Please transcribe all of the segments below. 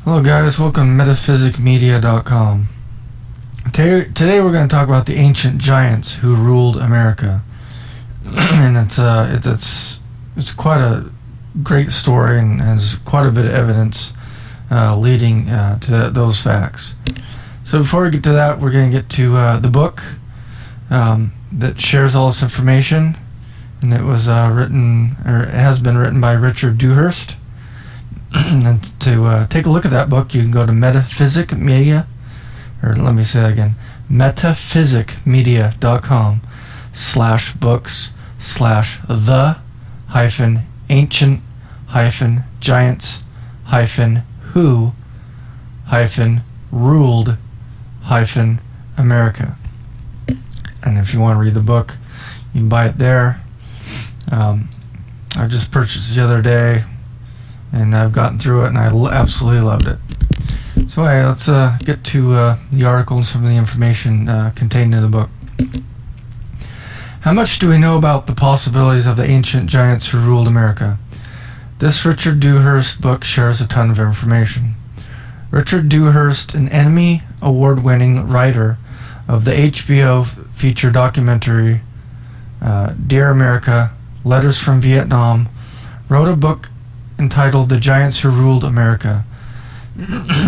Hello guys, welcome to metaphysicmedia.com. Today we're going to talk about the ancient giants who ruled America. And it's quite a great story and has quite a bit of evidence leading to those facts. So before we get to that, we're going to get to the book that shares all this information. And it was it has been written by Richard Dewhurst. And to take a look at that book, you can go to metaphysicmedia.com/books/the-ancient-ruled-America. And if you want to read the book, you can buy it there. I just purchased it the other day, and I've gotten through it, and I absolutely loved it. So anyway, let's get to the article and some of the information contained in the book. How much do we know about the possibilities of the ancient giants who ruled America? This Richard Dewhurst book shares a ton of information. Richard Dewhurst, an Emmy Award-winning writer of the HBO feature documentary Dear America, Letters from Vietnam, wrote a book entitled The Giants Who Ruled America,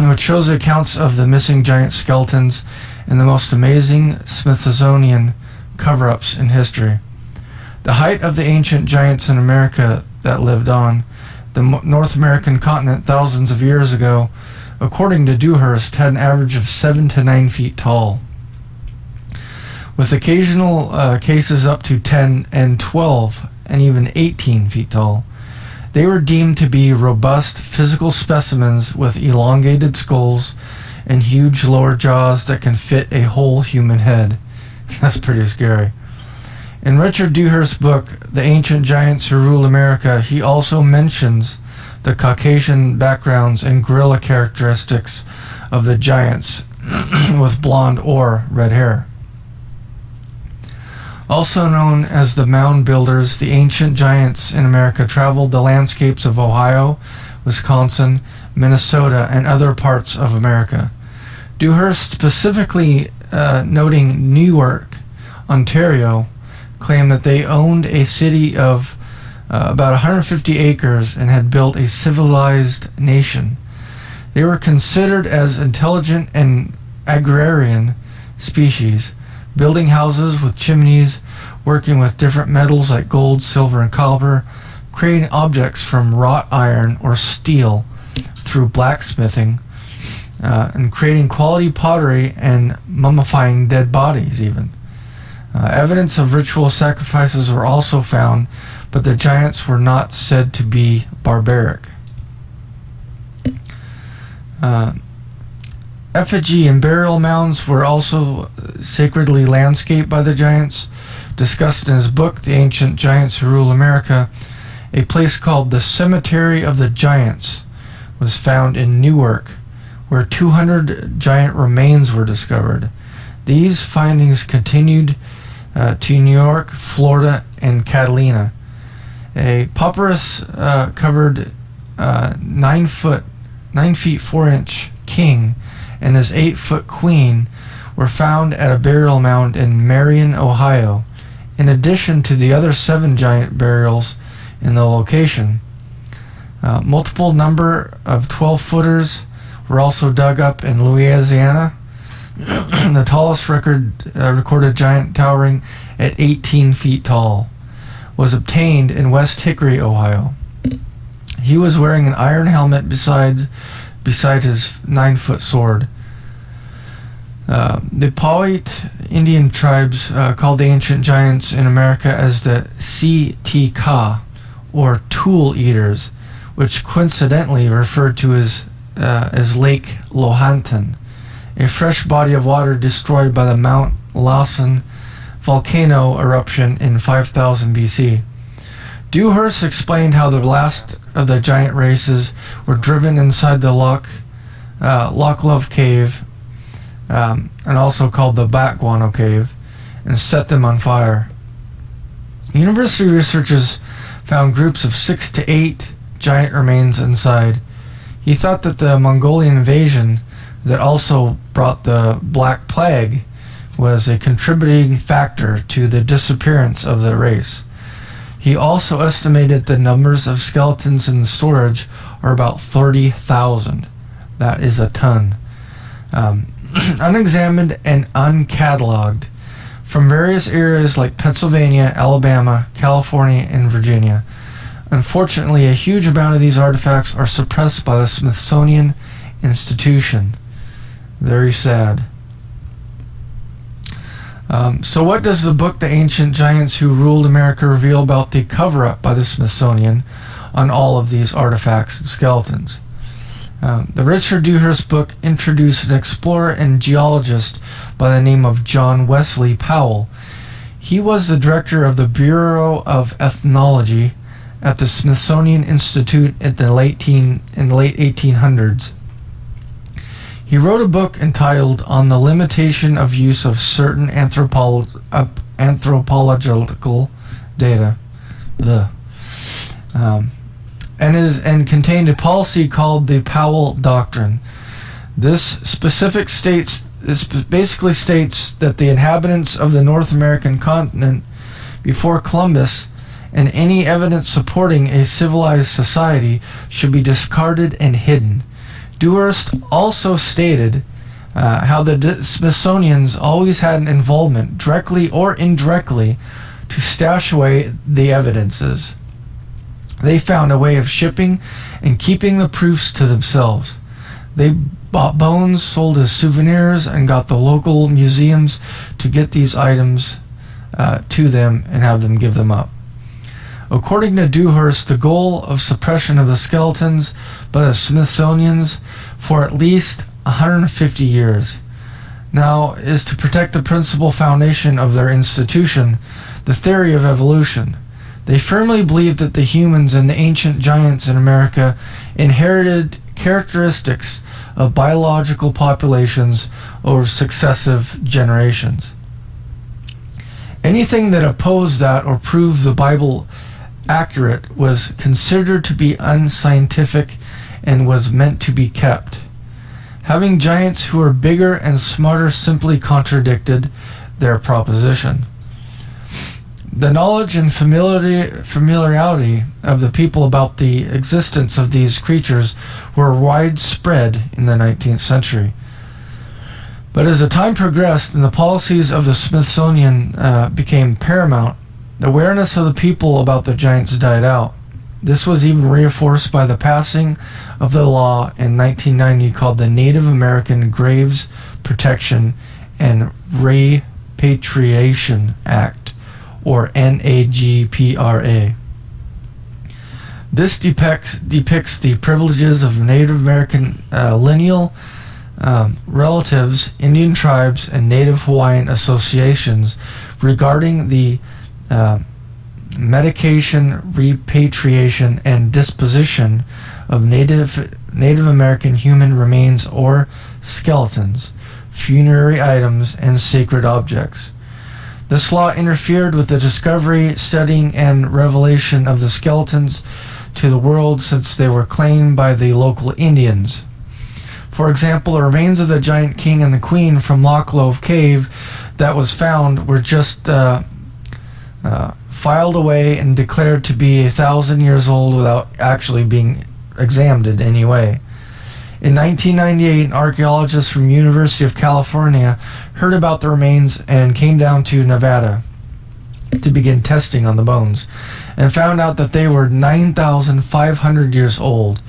which shows accounts of the missing giant skeletons and the most amazing Smithsonian cover-ups in history. The height of the ancient giants in America that lived on the North American continent thousands of years ago, according to Dewhurst, had an average of 7 to 9 feet tall, with occasional cases up to 10 and 12 and even 18 feet tall. They were deemed to be robust physical specimens with elongated skulls and huge lower jaws that can fit a whole human head. That's pretty scary. In Richard Dewhurst's book, The Ancient Giants Who Rule America, he also mentions the Caucasian backgrounds and gorilla characteristics of the giants with blonde or red hair. Also known as the Mound Builders, the ancient giants in America traveled the landscapes of Ohio, Wisconsin, Minnesota, and other parts of America. Dewhurst, specifically noting Newark, Ontario, claimed that they owned a city of about 150 acres and had built a civilized nation. They were considered as intelligent and agrarian species, building houses with chimneys, working with different metals like gold, silver, and copper, creating objects from wrought iron or steel through blacksmithing, and creating quality pottery and mummifying dead bodies even. Evidence of ritual sacrifices were also found, but the giants were not said to be barbaric. Effigy and burial mounds were also sacredly landscaped by the giants. Discussed in his book, The Ancient Giants Who Rule America, a place called the Cemetery of the Giants was found in Newark, where 200 giant remains were discovered. These findings continued to New York, Florida, and Catalina. A papyrus covered 9 feet 4 inch king and his 8-foot queen were found at a burial mound in Marion, Ohio, in addition to the other 7 giant burials in the location. Multiple number of 12-footers were also dug up in Louisiana. The tallest recorded giant, towering at 18 feet tall, was obtained in West Hickory, Ohio. He was wearing an iron helmet beside his 9-foot sword. The Paiute Indian tribes called the ancient giants in America as the Tka, or tool eaters, which coincidentally referred to as Lake Lohantan, a fresh body of water destroyed by the Mount Lawson volcano eruption in 5000 BC. Dewhurst explained how the last of the giant races were driven inside the Loch Love Cave, and also called the Bat Guano Cave, and set them on fire. University researchers found groups of 6 to 8 giant remains inside. He thought that the Mongolian invasion that also brought the Black Plague was a contributing factor to the disappearance of the race. He also estimated the numbers of skeletons in storage are about 30,000. That is a ton. Unexamined and uncatalogued from various areas like Pennsylvania, Alabama, California, and Virginia. Unfortunately, a huge amount of these artifacts are suppressed by the Smithsonian Institution. Very sad. So what does the book The Ancient Giants Who Ruled America reveal about the cover-up by the Smithsonian on all of these artifacts and skeletons? The Richard Dewhurst book introduced an explorer and geologist by the name of John Wesley Powell. He was the director of the Bureau of Ethnology at the Smithsonian Institute in the late 1800s. He wrote a book entitled On the Limitation of Use of Certain Anthropological Data, and contained a policy called the Powell Doctrine. This basically states that the inhabitants of the North American continent before Columbus and any evidence supporting a civilized society should be discarded and hidden. Dewhurst also stated how the Smithsonian's always had an involvement, directly or indirectly, to stash away the evidences. They found a way of shipping and keeping the proofs to themselves. They bought bones, sold as souvenirs, and got the local museums to get these items to them and have them give them up. According to Dewhurst, the goal of suppression of the skeletons by the Smithsonians for at least 150 years now is to protect the principal foundation of their institution, the theory of evolution. They firmly believed that the humans and the ancient giants in America inherited characteristics of biological populations over successive generations. Anything that opposed that or proved the Bible accurate was considered to be unscientific and was meant to be kept. Having giants who were bigger and smarter simply contradicted their proposition. The knowledge and familiarity of the people about the existence of these creatures were widespread in the 19th century. But as the time progressed and the policies of the Smithsonian became paramount, the awareness of the people about the giants died out. This was even reinforced by the passing of the law in 1990 called the Native American Graves Protection and Repatriation Act, or NAGPRA. This depicts the privileges of Native American lineal relatives, Indian tribes, and Native Hawaiian associations regarding the medication, repatriation, and disposition of Native American human remains or skeletons, funerary items, and sacred objects. This law interfered with the discovery, studying, and revelation of the skeletons to the world since they were claimed by the local Indians. For example, the remains of the giant king and the queen from Loch Love Cave that was found were just filed away and declared to be 1,000 years old without actually being examined in any way. In 1998, an archaeologist from University of California heard about the remains and came down to Nevada to begin testing on the bones and found out that they were 9,500 years old.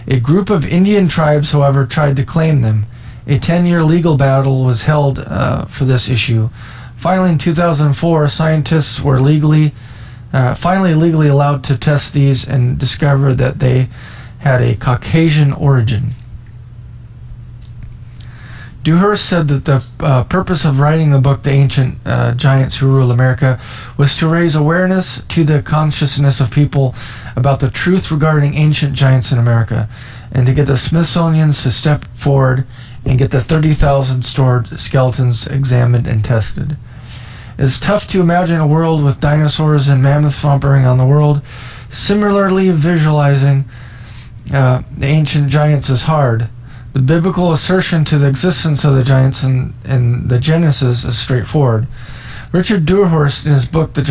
A group of Indian tribes, however, tried to claim them. A 10-year legal battle was held for this issue. Finally, in 2004, scientists were finally legally allowed to test these and discovered that they had a Caucasian origin. Dewhurst said that the purpose of writing the book The Ancient Giants Who Rule America was to raise awareness to the consciousness of people about the truth regarding ancient giants in America, and to get the Smithsonians to step forward and get the 30,000 stored skeletons examined and tested. It's tough to imagine a world with dinosaurs and mammoths wandering on the world. Similarly, visualizing the ancient giants is hard. The biblical assertion to the existence of the giants in the Genesis is straightforward. Richard Dewhurst, in his book The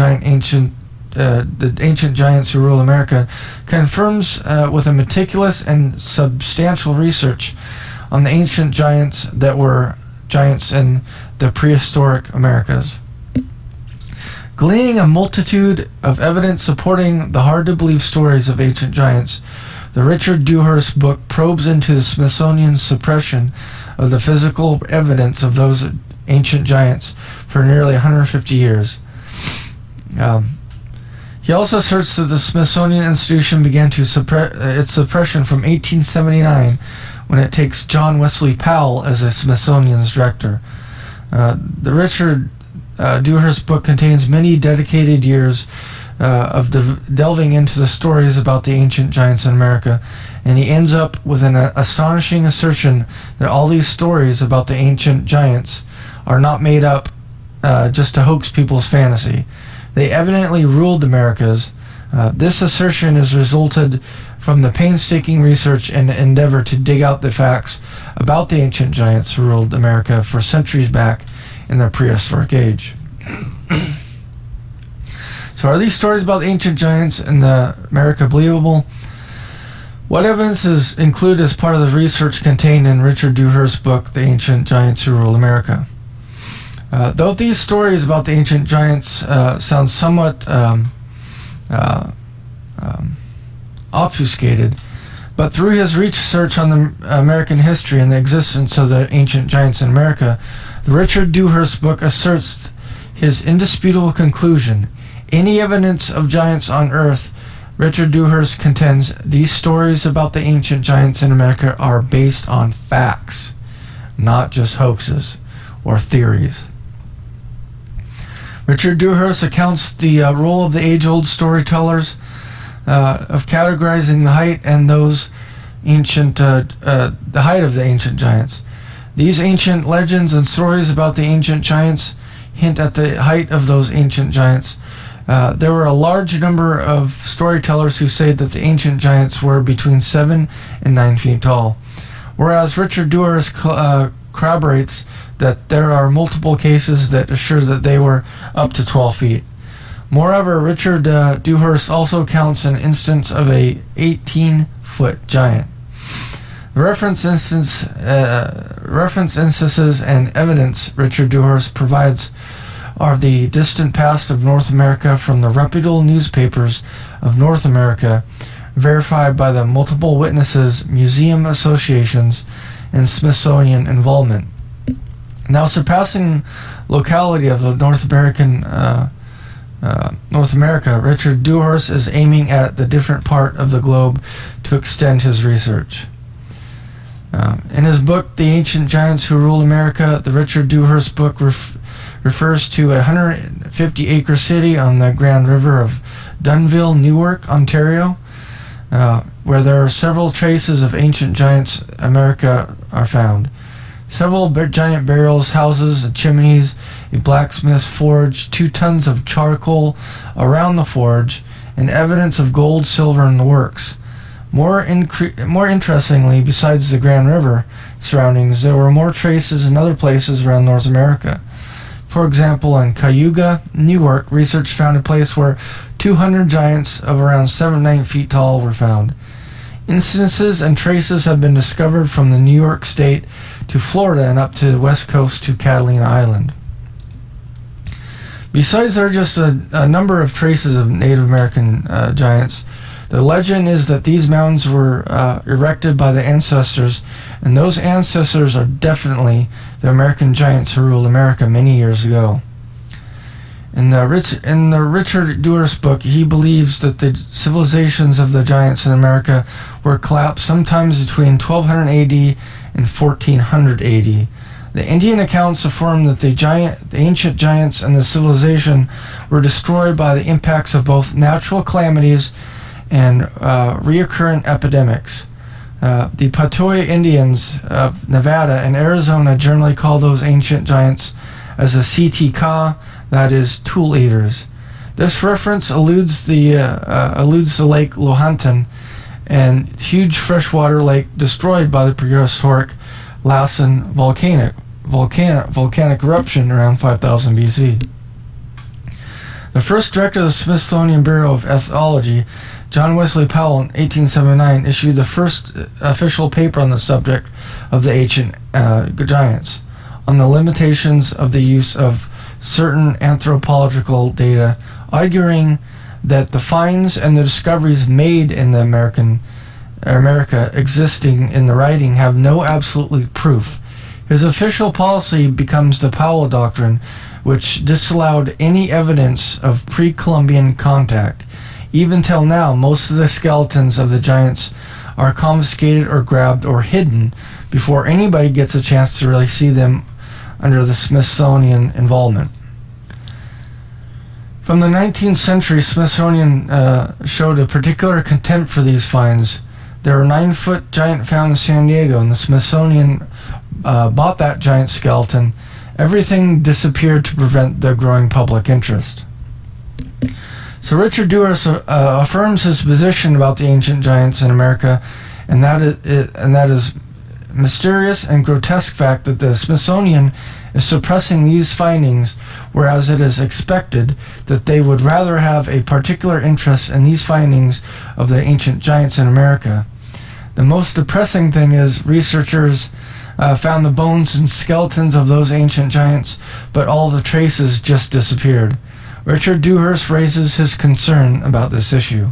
Ancient Giants Who Ruled America, confirms with a meticulous and substantial research on the ancient giants that were giants in the prehistoric Americas. Gleaning a multitude of evidence supporting the hard-to-believe stories of ancient giants, the Richard Dewhurst book probes into the Smithsonian's suppression of the physical evidence of those ancient giants for nearly 150 years. He also asserts that the Smithsonian Institution began to suppress its suppression from 1879, when it takes John Wesley Powell as a Smithsonian's director. The Richard Dewhurst book contains many dedicated years of delving into the stories about the ancient giants in America, and he ends up with an astonishing assertion that all these stories about the ancient giants are not made up just to hoax people's fantasy. They evidently ruled the Americas. This assertion has resulted from the painstaking research and endeavor to dig out the facts about the ancient giants who ruled America for centuries back in the prehistoric age. So are these stories about the ancient giants in America believable? What evidence is included as part of the research contained in Richard Dewhurst's book, The Ancient Giants Who Ruled America? Though these stories about the ancient giants sound somewhat obfuscated, but through his research on the American history and the existence of the ancient giants in America, the Richard Dewhurst book asserts his indisputable conclusion. Any evidence of giants on Earth, Richard Dewhurst contends, these stories about the ancient giants in America are based on facts, not just hoaxes or theories. Richard Dewhurst accounts the role of the age-old storytellers of categorizing the height and those ancient, the height of the ancient giants. These ancient legends and stories about the ancient giants hint at the height of those ancient giants. There were a large number of storytellers who say that the ancient giants were between 7 and 9 feet tall, whereas Richard Dewhurst corroborates that there are multiple cases that assure that they were up to 12 feet. Moreover, Richard Dewhurst also counts an instance of a 18-foot giant. The reference instances and evidence Richard Dewhurst provides are the distant past of North America from the reputable newspapers of North America, verified by the multiple witnesses, museum associations, and Smithsonian involvement. Now, surpassing locality of the North America, Richard Dewhurst is aiming at the different part of the globe to extend his research. In his book, The Ancient Giants Who Ruled America, the Richard Dewhurst book refers to a 150-acre city on the Grand River of Dunnville, Newark, Ontario, where there are several traces of ancient giants America are found. Several giant burials, houses, chimneys, a blacksmith's forge, 2 tons of charcoal around the forge, and evidence of gold, silver, in the works. More interestingly, besides the Grand River surroundings, there were more traces in other places around North America. For example, in Cayuga, Newark, research found a place where 200 giants of around 7 to 9 feet tall were found. Instances and traces have been discovered from the New York State to Florida and up to the west coast to Catalina Island. Besides, there are just a number of traces of Native American giants. The legend is that these mounds were erected by the ancestors, and those ancestors are definitely the American giants who ruled America many years ago. In the Richard Dewhurst book, he believes that the civilizations of the giants in America were collapsed sometimes between 1200 AD and 1400 AD. The Indian accounts affirm that the ancient giants and the civilization were destroyed by the impacts of both natural calamities and reoccurring epidemics. The Patoya Indians of Nevada and Arizona generally call those ancient giants as the CT-Ka, that is, tool eaters. This reference alludes the Lake Lohontan, and huge freshwater lake destroyed by the prehistoric Lassen volcanic eruption around 5000 BC. The first director of the Smithsonian Bureau of Ethology, John Wesley Powell, in 1879, issued the first official paper on the subject of the ancient giants, on the limitations of the use of certain anthropological data, arguing that the finds and the discoveries made in the America existing in the writing have no absolute proof. His official policy becomes the Powell Doctrine, which disallowed any evidence of pre-Columbian contact. Even till now, most of the skeletons of the giants are confiscated or grabbed or hidden before anybody gets a chance to really see them under the Smithsonian involvement. From the 19th century, Smithsonian showed a particular contempt for these finds. There were a 9-foot giant found in San Diego, and the Smithsonian bought that giant skeleton. Everything disappeared to prevent the growing public interest. So Richard Dewhurst affirms his position about the ancient giants in America, and that is mysterious and grotesque fact that the Smithsonian is suppressing these findings, whereas it is expected that they would rather have a particular interest in these findings of the ancient giants in America. The most depressing thing is researchers found the bones and skeletons of those ancient giants, but all the traces just disappeared. Richard Dewhurst raises his concern about this issue.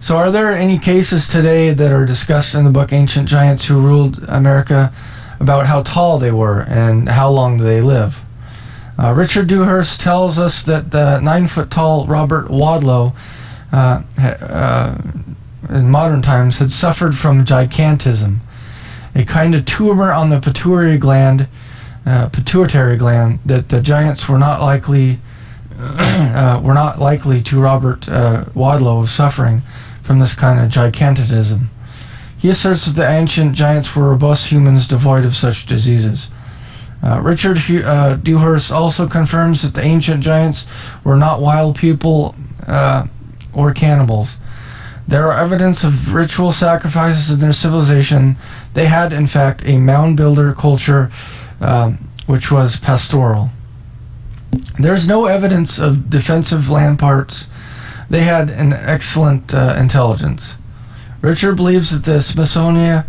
So are there any cases today that are discussed in the book Ancient Giants Who Ruled America about how tall they were and how long do they live? Richard Dewhurst tells us that the 9-foot-tall Robert Wadlow in modern times had suffered from gigantism, a kind of tumor on the pituitary gland that the giants were not likely to Robert Wadlow of suffering from this kind of gigantism. He asserts that the ancient giants were robust humans devoid of such diseases. Richard Dewhurst also confirms that the ancient giants were not wild people or cannibals. There are evidence of ritual sacrifices in their civilization. They had, in fact, a mound builder culture which was pastoral. There's no evidence of defensive ramparts. They had an excellent intelligence. Richard believes that the Smithsonian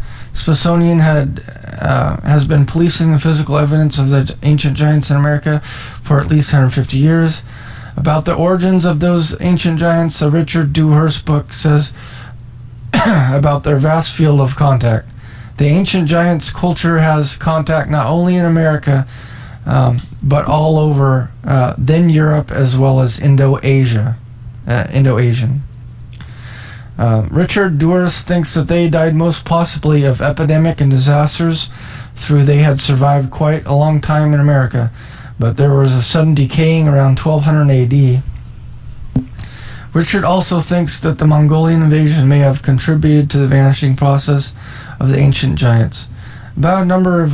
has been policing the physical evidence of the ancient giants in America for at least 150 years. About the origins of those ancient giants, the Richard Dewhurst book says about their vast field of contact. The ancient giants' culture has contact not only in America, but all over then Europe as well as Indo-Asian. Richard Dewhurst thinks that they died most possibly of epidemic and disasters through they had survived quite a long time in America, but there was a sudden decaying around 1200 AD. Richard also thinks that the Mongolian invasion may have contributed to the vanishing process of the ancient giants. About a number of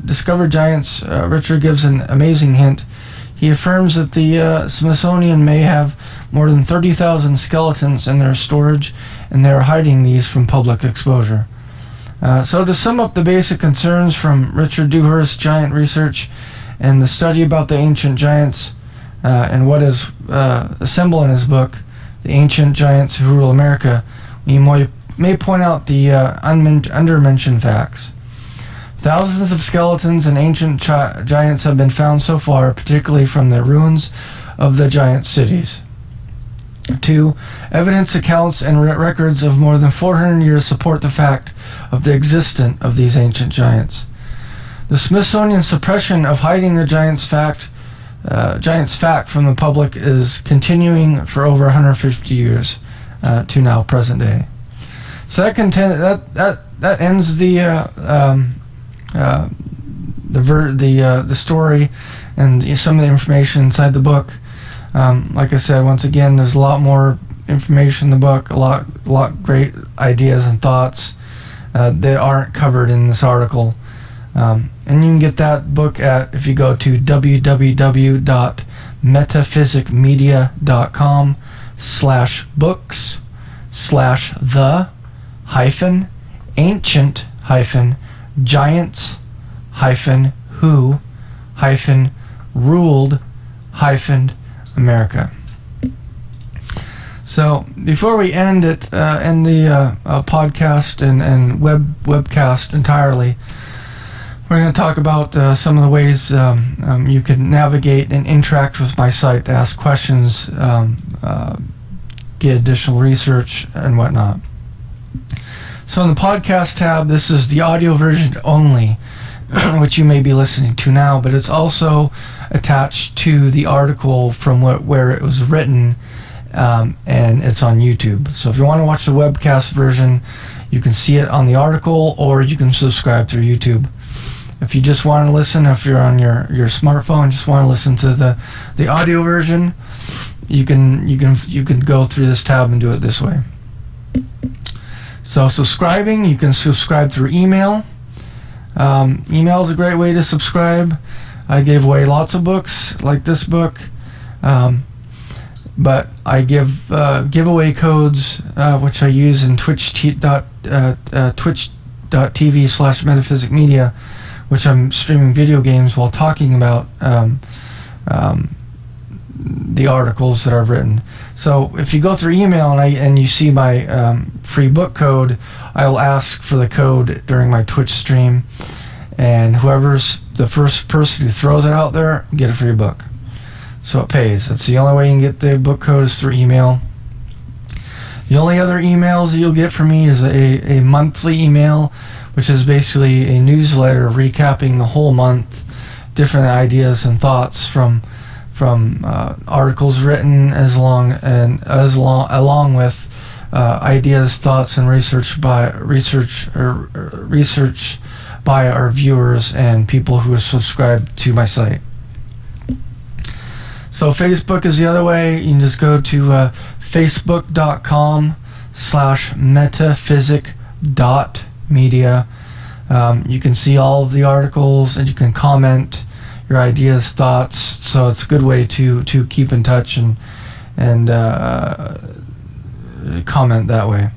discovered giants, Richard gives an amazing hint. He affirms that the Smithsonian may have more than 30,000 skeletons in their storage, and they are hiding these from public exposure. So to sum up the basic concerns from Richard Dewhurst's giant research and the study about the ancient giants and what is assembled in his book, The Ancient Giants Who Rule America, we may point out the undermentioned facts. Thousands of skeletons and ancient giants have been found so far, particularly from the ruins of the giant cities. 2. Evidence, accounts, and records of more than 400 years support the fact of the existence of these ancient giants. The Smithsonian suppression of hiding the giants' fact from the public is continuing for over 150 years to now, present day. So that ends the story and some of the information inside the book. Like I said, once again, there's a lot more information in the book, a lot great ideas and thoughts that aren't covered in this article. And you can get that book if you go to www.metaphysicmedia.com/books/. the-giants-who-ruled-America. So before we end the podcast and webcast entirely, we're going to talk about some of the ways you can navigate and interact with my site to ask questions, get additional research, and whatnot. So in the podcast tab, this is the audio version only, which you may be listening to now, but it's also attached to the article from where it was written, and it's on YouTube. So if you want to watch the webcast version, you can see it on the article, or you can subscribe through YouTube. If you just want to listen, if you're on your smartphone, just want to listen to the audio version, you can go through this tab and do it this way. So subscribing, you can subscribe through email. Email is a great way to subscribe. I gave away lots of books like this book, but I give giveaway codes which I use in twitch.tv/metaphysicmedia, which I'm streaming video games while talking about the articles that I've written. So if you go through email and you see my free book code, I will ask for the code during my Twitch stream, and whoever's the first person who throws it out there, get a free book. So it pays. That's the only way you can get the book code, is through email. The only other emails that you'll get from me is a monthly email, which is basically a newsletter recapping the whole month, different ideas and thoughts from articles written along with ideas, thoughts, and research by our viewers and people who have subscribed to my site. So Facebook is the other way. You can just go to facebook.com/metaphysic.media. You can see all of the articles, and you can comment your ideas, thoughts. So it's a good way to keep in touch and comment that way.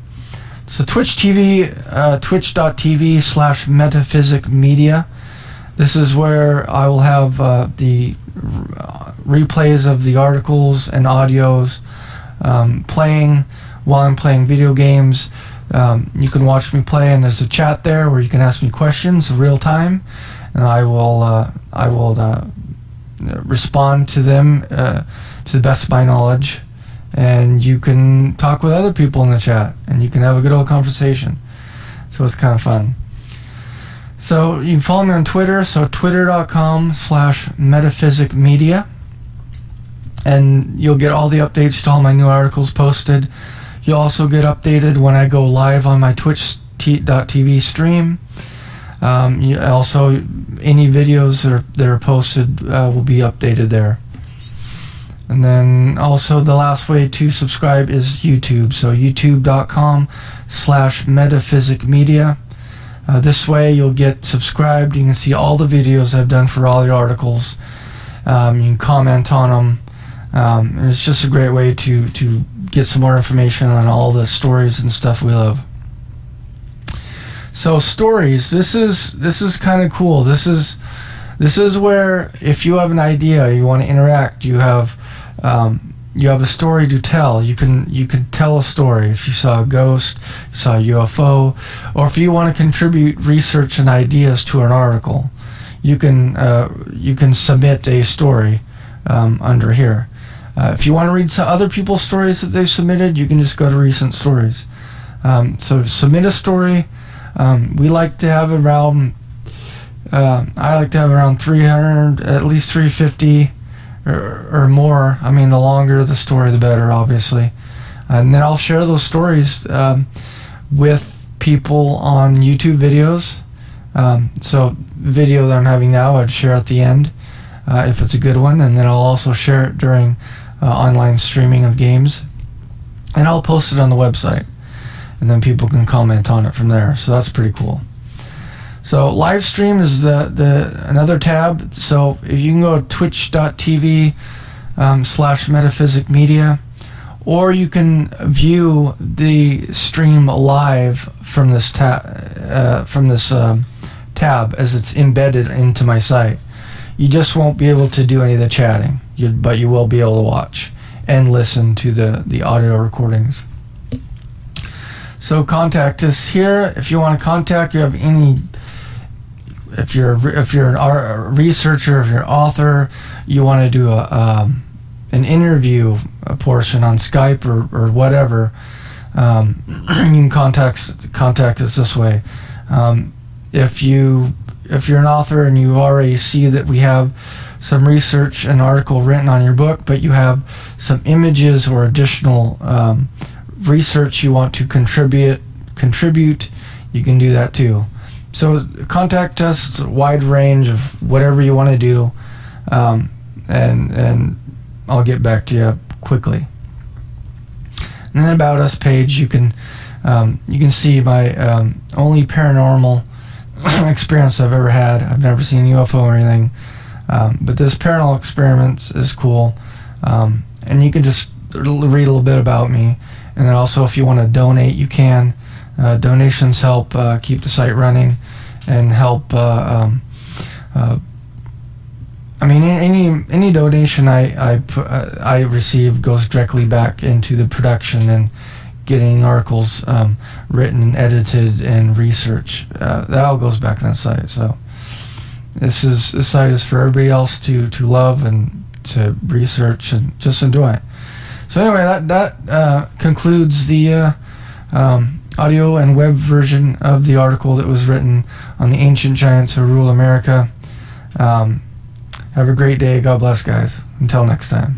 So Twitch TV, twitch.tv/metaphysicmedia. This is where I will have the replays of the articles and audios playing while I'm playing video games. You can watch me play, and there's a chat there where you can ask me questions in real time, and I will respond to them to the best of my knowledge. And you can talk with other people in the chat, and you can have a good old conversation. So it's kind of fun. So you can follow me on Twitter, so twitter.com/metaphysicmedia, and you'll get all the updates to all my new articles posted. You'll also get updated when I go live on my twitch.tv stream. Also, any videos that are posted will be updated there. And then also the last way to subscribe is YouTube. So youtube.com/metaphysicmedia. This way you'll get subscribed. You can see all the videos I've done for all the articles. You can comment on them. And it's just a great way to get some more information on all the stories and stuff we love. So stories, this is kind of cool. This is where, if you have an idea, you want to interact, you have a story to tell. You can tell a story. If you saw a ghost, you saw a UFO, or if you want to contribute research and ideas to an article, you can submit a story under here. If you want to read some other people's stories that they've submitted, you can just go to recent stories. So submit a story. We like to have around. I like to have around 300, at least 350. Or more. I mean, the longer the story, the better, obviously. And then I'll share those stories with people on YouTube videos. So video that I'm having now, I'd share at the end if it's a good one, and then I'll also share it during online streaming of games, and I'll post it on the website, and then people can comment on it from there. So that's pretty cool. So live stream is another tab. So if you can go to twitch.tv/metaphysicmedia, or you can view the stream live from this tab as it's embedded into my site. You just won't be able to do any of the chatting, but you will be able to watch and listen to the audio recordings. So contact us here if you want to contact. You have any. If you're a researcher, if you're an author, you want to do an interview portion on Skype or whatever, you can contact us this way. If you're an author and you already see that we have some research and article written on your book, but you have some images or additional research you want to contribute, you can do that too. So contact us. It's a wide range of whatever you want to do, and I'll get back to you quickly. And then About Us page, you can see my only paranormal experience I've ever had. I've never seen a UFO or anything, but this paranormal experiments is cool, and you can just read a little bit about me. And then also, if you want to donate, you can. Donations help keep the site running and help. Any donation I receive goes directly back into the production and getting articles written and edited and research. That all goes back on the site. So this site is for everybody else to love and to research and just enjoy it. So anyway, that concludes the audio and web version of the article that was written on the ancient giants who rule America. Have a great day. God bless, guys. Until next time.